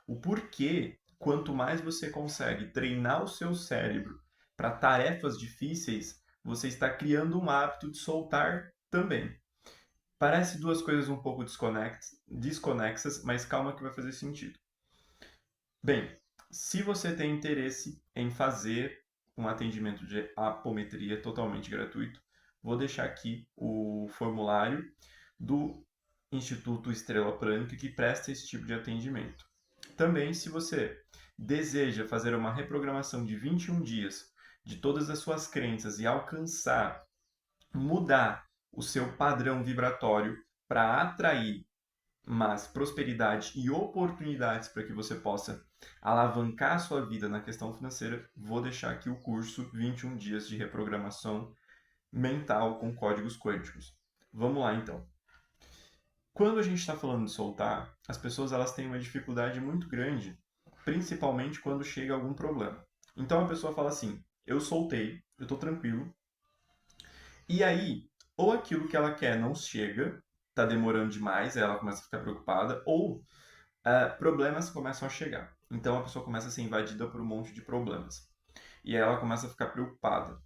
o porquê, quanto mais você consegue treinar o seu cérebro para tarefas difíceis, você está criando um hábito de soltar também. Parece duas coisas um pouco desconexas, mas calma que vai fazer sentido. Bem, se você tem interesse em fazer um atendimento de apometria totalmente gratuito, vou deixar aqui o formulário do Instituto Estrela Prânica que presta esse tipo de atendimento. Também, se você deseja fazer uma reprogramação de 21 dias de todas as suas crenças e alcançar, mudar o seu padrão vibratório para atrair mais prosperidade e oportunidades para que você possa alavancar a sua vida na questão financeira, vou deixar aqui o curso 21 dias de reprogramação mental com códigos quânticos. Vamos lá então. Quando a gente está falando de soltar, as pessoas elas têm uma dificuldade muito grande, principalmente quando chega algum problema. Então a pessoa fala assim: eu soltei, eu estou tranquilo, e aí, ou aquilo que ela quer não chega, está demorando demais, aí ela começa a ficar preocupada, ou problemas começam a chegar. Então a pessoa começa a ser invadida por um monte de problemas. E aí ela começa a ficar preocupada.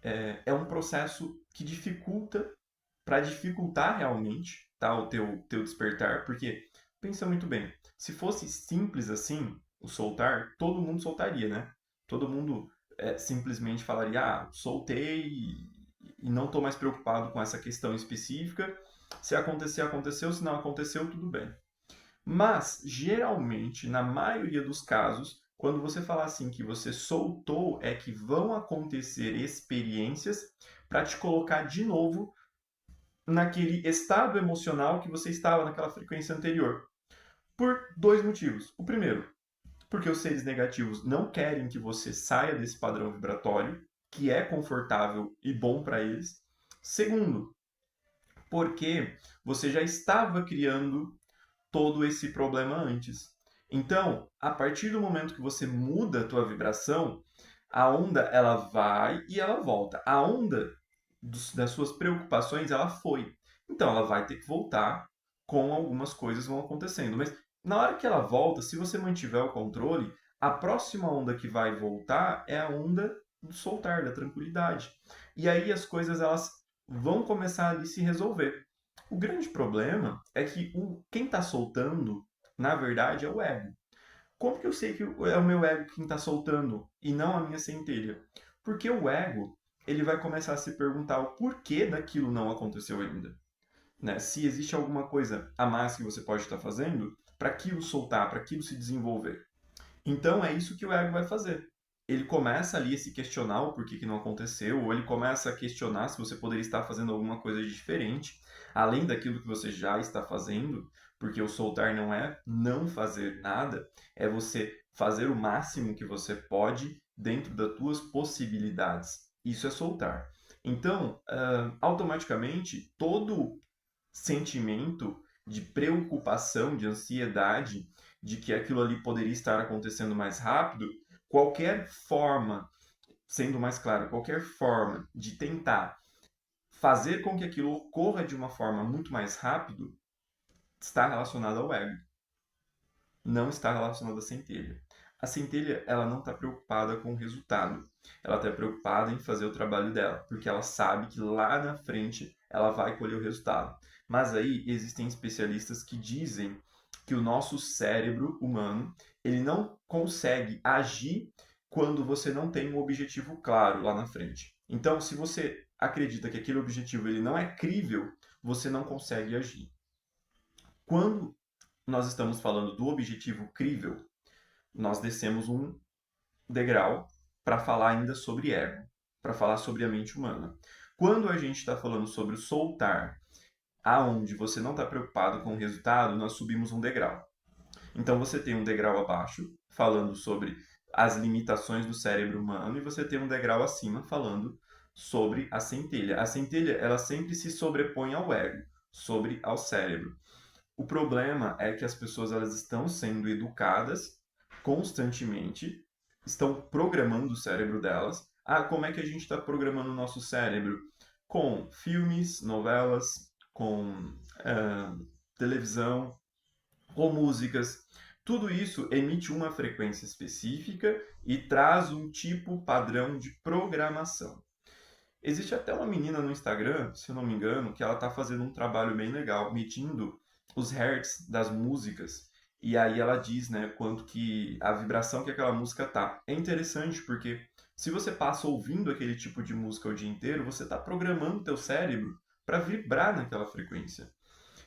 É um processo que dificulta, para dificultar realmente, tá, o teu despertar, porque pensa muito bem, se fosse simples assim, o soltar, todo mundo soltaria, né? Todo mundo simplesmente falaria, soltei e não estou mais preocupado com essa questão específica. Se acontecer, aconteceu. Se não aconteceu, tudo bem. Mas, geralmente, na maioria dos casos, quando você falar assim que você soltou, é que vão acontecer experiências para te colocar de novo naquele estado emocional que você estava naquela frequência anterior. Por dois motivos. O primeiro, porque os seres negativos não querem que você saia desse padrão vibratório, que é confortável e bom para eles. Segundo, porque você já estava criando todo esse problema antes. Então, a partir do momento que você muda a tua vibração, a onda ela vai e ela volta. A onda das suas preocupações ela foi. Então, ela vai ter que voltar com algumas coisas vão acontecendo. Mas na hora que ela volta, se você mantiver o controle, a próxima onda que vai voltar é a onda do soltar, da tranquilidade. E aí as coisas elas vão começar ali a se resolver. O grande problema é que quem está soltando, na verdade, é o ego. Como que eu sei que é o meu ego quem está soltando e não a minha centelha? Porque o ego, ele vai começar a se perguntar o porquê daquilo não aconteceu ainda. Né? Se existe alguma coisa a mais que você pode estar fazendo para aquilo soltar, para aquilo se desenvolver. Então é isso que o ego vai fazer. Ele começa ali a se questionar o porquê que não aconteceu, ou ele começa a questionar se você poderia estar fazendo alguma coisa de diferente, além daquilo que você já está fazendo, porque o soltar não é não fazer nada, é você fazer o máximo que você pode dentro das tuas possibilidades. Isso é soltar. Então, automaticamente, todo sentimento de preocupação, de ansiedade, de que aquilo ali poderia estar acontecendo mais rápido, qualquer forma, sendo mais claro, qualquer forma de tentar fazer com que aquilo ocorra de uma forma muito mais rápido, está relacionado ao ego, não está relacionado à centelha. A centelha, ela não está preocupada com o resultado. Ela está preocupada em fazer o trabalho dela, porque ela sabe que lá na frente ela vai colher o resultado. Mas aí existem especialistas que dizem que o nosso cérebro humano, ele não consegue agir quando você não tem um objetivo claro lá na frente. Então, se você acredita que aquele objetivo ele não é crível, você não consegue agir. Quando nós estamos falando do objetivo crível, nós descemos um degrau para falar ainda sobre ego, para falar sobre a mente humana. Quando a gente está falando sobre o soltar, aonde você não está preocupado com o resultado, nós subimos um degrau. Então você tem um degrau abaixo, falando sobre as limitações do cérebro humano, e você tem um degrau acima, falando sobre a centelha. A centelha, ela sempre se sobrepõe ao ego, sobre ao cérebro. O problema é que as pessoas elas estão sendo educadas constantemente, estão programando o cérebro delas. Como é que a gente está programando o nosso cérebro? Com filmes, novelas, com televisão, com músicas. Tudo isso emite uma frequência específica e traz um tipo padrão de programação. Existe até uma menina no Instagram, se eu não me engano, que ela está fazendo um trabalho bem legal, medindo os hertz das músicas. E aí ela diz, né, quanto que a vibração que aquela música tá. É interessante porque se você passa ouvindo aquele tipo de música o dia inteiro, você está programando o teu cérebro para vibrar naquela frequência.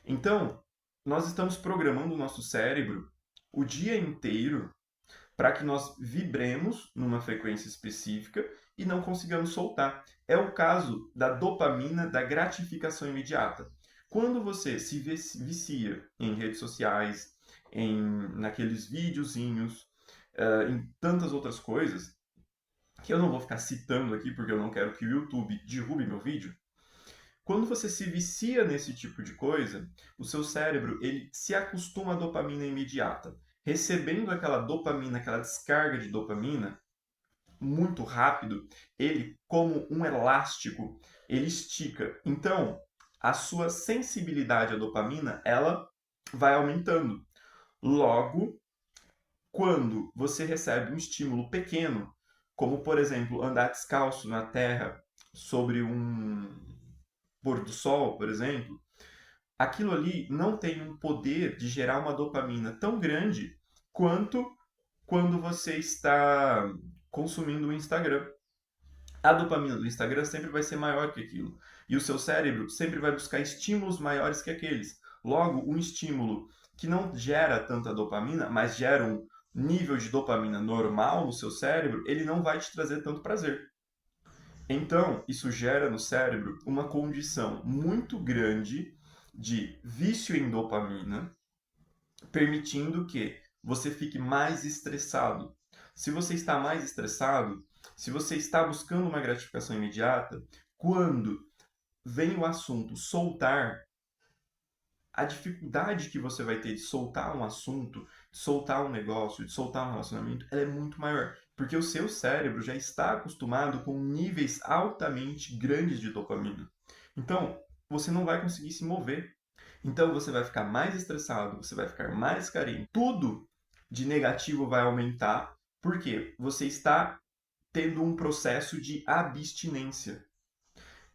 Então, nós estamos programando o nosso cérebro o dia inteiro para que nós vibremos numa frequência específica e não consigamos soltar. É o caso da dopamina, da gratificação imediata. Quando você se vicia em redes sociais, naqueles videozinhos, em tantas outras coisas, que eu não vou ficar citando aqui porque eu não quero que o YouTube derrube meu vídeo. Quando você se vicia nesse tipo de coisa, o seu cérebro ele se acostuma à dopamina imediata. Recebendo aquela dopamina, aquela descarga de dopamina, muito rápido, ele, como um elástico, ele estica. Então, a sua sensibilidade à dopamina, ela vai aumentando. Logo, quando você recebe um estímulo pequeno, como por exemplo andar descalço na terra sobre um pôr do sol, por exemplo, aquilo ali não tem um poder de gerar uma dopamina tão grande quanto quando você está consumindo o Instagram. A dopamina do Instagram sempre vai ser maior que aquilo. E o seu cérebro sempre vai buscar estímulos maiores que aqueles. Logo, um estímulo que não gera tanta dopamina, mas gera um nível de dopamina normal no seu cérebro, ele não vai te trazer tanto prazer. Então, isso gera no cérebro uma condição muito grande de vício em dopamina, permitindo que você fique mais estressado. Se você está mais estressado, se você está buscando uma gratificação imediata, quando vem o assunto soltar, a dificuldade que você vai ter de soltar um assunto, de soltar um negócio, de soltar um relacionamento, ela é muito maior. Porque o seu cérebro já está acostumado com níveis altamente grandes de dopamina. Então, você não vai conseguir se mover. Então, você vai ficar mais estressado, você vai ficar mais carente. Tudo de negativo vai aumentar, porque você está tendo um processo de abstinência.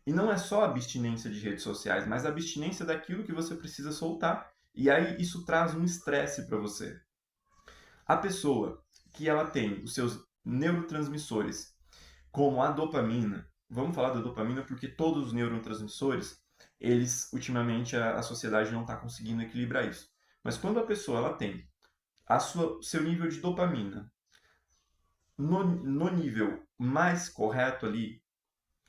E não é só abstinência de redes sociais, mas abstinência daquilo que você precisa soltar. E aí isso traz um estresse para você. A pessoa que ela tem os seus neurotransmissores, como a dopamina, vamos falar da dopamina porque todos os neurotransmissores, eles ultimamente a sociedade não está conseguindo equilibrar isso. Mas quando a pessoa ela tem seu nível de dopamina no nível mais correto ali,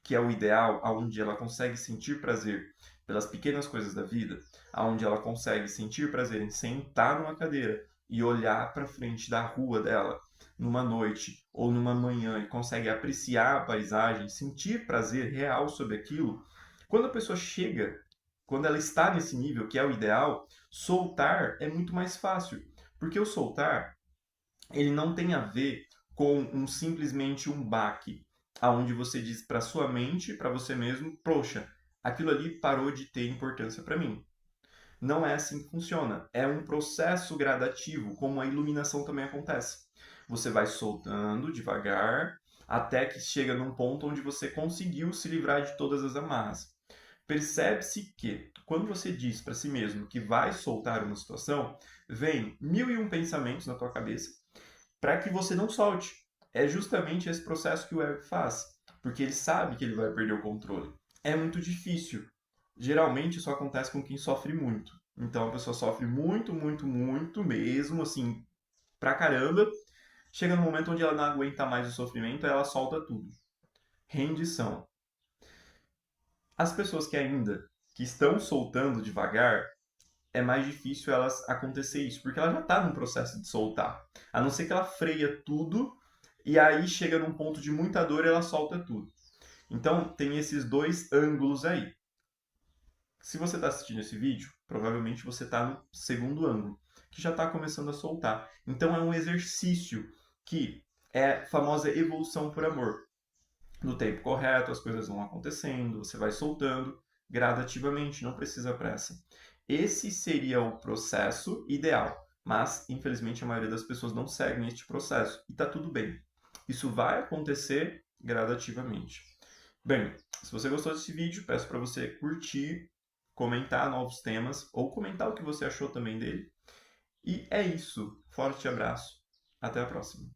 que é o ideal, aonde ela consegue sentir prazer pelas pequenas coisas da vida, aonde ela consegue sentir prazer em sentar numa cadeira e olhar para frente da rua dela numa noite ou numa manhã e consegue apreciar a paisagem, sentir prazer real sobre aquilo. Quando a pessoa chega, quando ela está nesse nível, que é o ideal, soltar é muito mais fácil, porque o soltar ele não tem a ver com simplesmente um baque, aonde você diz para sua mente, para você mesmo, poxa, aquilo ali parou de ter importância para mim. Não é assim que funciona. É um processo gradativo, como a iluminação também acontece. Você vai soltando devagar, até que chega num ponto onde você conseguiu se livrar de todas as amarras. Percebe-se que, quando você diz para si mesmo que vai soltar uma situação, vem 1001 pensamentos na tua cabeça para que você não solte. É justamente esse processo que o Eric faz, porque ele sabe que ele vai perder o controle. É muito difícil. Geralmente isso acontece com quem sofre muito. Então a pessoa sofre muito, muito, muito mesmo, assim, pra caramba. Chega no momento onde ela não aguenta mais o sofrimento, ela solta tudo. Rendição. As pessoas que estão soltando devagar, é mais difícil elas acontecer isso, porque ela já está num processo de soltar. A não ser que ela freia tudo e aí chega num ponto de muita dor e ela solta tudo. Então tem esses dois ângulos aí. Se você está assistindo esse vídeo, provavelmente você está no segundo ângulo, que já está começando a soltar. Então é um exercício que é a famosa evolução por amor. No tempo correto, as coisas vão acontecendo, você vai soltando gradativamente, não precisa pressa. Esse seria o processo ideal. Mas, infelizmente, a maioria das pessoas não seguem este processo. E está tudo bem. Isso vai acontecer gradativamente. Bem, se você gostou desse vídeo, peço para você curtir, comentar novos temas ou comentar o que você achou também dele. E é isso. Forte abraço. Até a próxima.